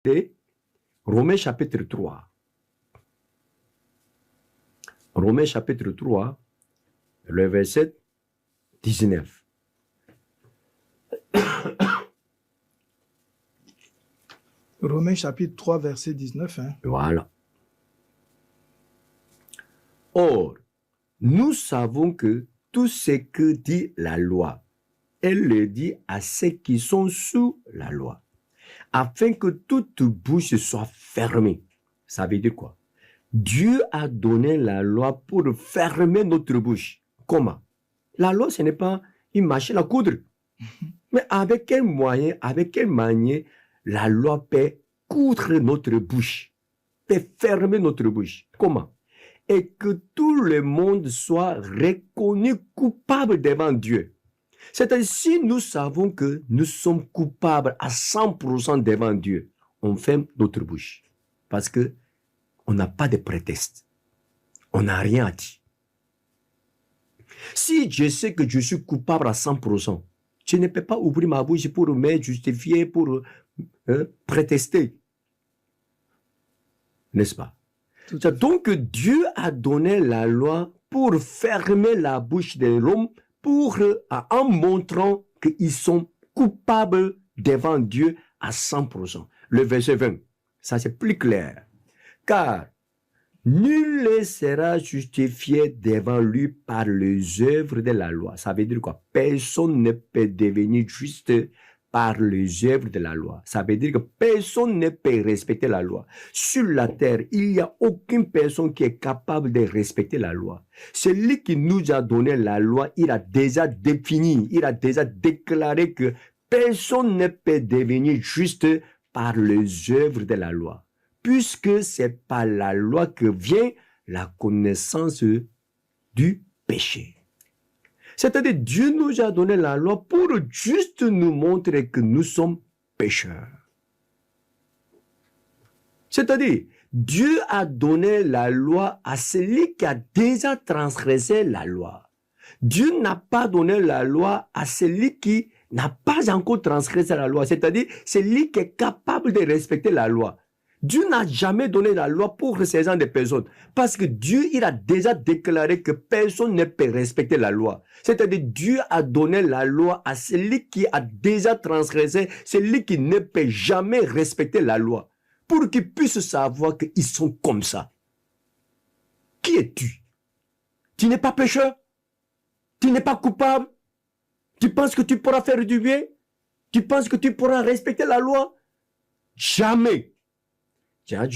de Romains chapitre 3. Romains chapitre 3, le verset 19. Romains chapitre 3, verset 19. Hein. Voilà. Or, nous savons que tout ce que dit la loi, elle le dit à ceux qui sont sous la loi, afin que toute bouche soit fermée. Ça veut dire quoi? Dieu a donné la loi pour fermer notre bouche. Comment? La loi, ce n'est pas une machine à coudre. Mais avec quel moyen, avec quelle manière la loi peut coudre notre bouche, peut fermer notre bouche? Comment? Et que tout le monde soit reconnu coupable devant Dieu. C'est-à-dire, si nous savons que nous sommes coupables à 100% devant Dieu, on ferme notre bouche. Parce que on n'a pas de prétexte. On n'a rien à dire. Si je sais que je suis coupable à 100%, je ne peux pas ouvrir ma bouche pour me justifier, pour prétester. N'est-ce pas? Donc Dieu a donné la loi pour fermer la bouche de l'homme, en montrant qu'ils sont coupables devant Dieu à 100%. Le verset 20, ça c'est plus clair. Car nul ne sera justifié devant lui par les œuvres de la loi. Ça veut dire quoi? Personne ne peut devenir juste par les œuvres de la loi. Ça veut dire que personne ne peut respecter la loi. Sur la terre, il n'y a aucune personne qui est capable de respecter la loi. Celui qui nous a donné la loi, il a déjà défini, il a déjà déclaré que personne ne peut devenir juste par les œuvres de la loi. Puisque c'est par la loi que vient la connaissance du péché. C'est-à-dire, Dieu nous a donné la loi pour juste nous montrer que nous sommes pécheurs. C'est-à-dire, Dieu a donné la loi à celui qui a déjà transgressé la loi. Dieu n'a pas donné la loi à celui qui n'a pas encore transgressé la loi. C'est-à-dire, celui qui est capable de respecter la loi. Dieu n'a jamais donné la loi pour ces gens de personnes. Parce que Dieu, il a déjà déclaré que personne ne peut respecter la loi. C'est-à-dire, Dieu a donné la loi à celui qui a déjà transgressé, celui qui ne peut jamais respecter la loi. Pour qu'ils puissent savoir qu'ils sont comme ça. Qui es-tu? Tu n'es pas pécheur? Tu n'es pas coupable? Tu penses que tu pourras faire du bien? Tu penses que tu pourras respecter la loi? Jamais. Tiens,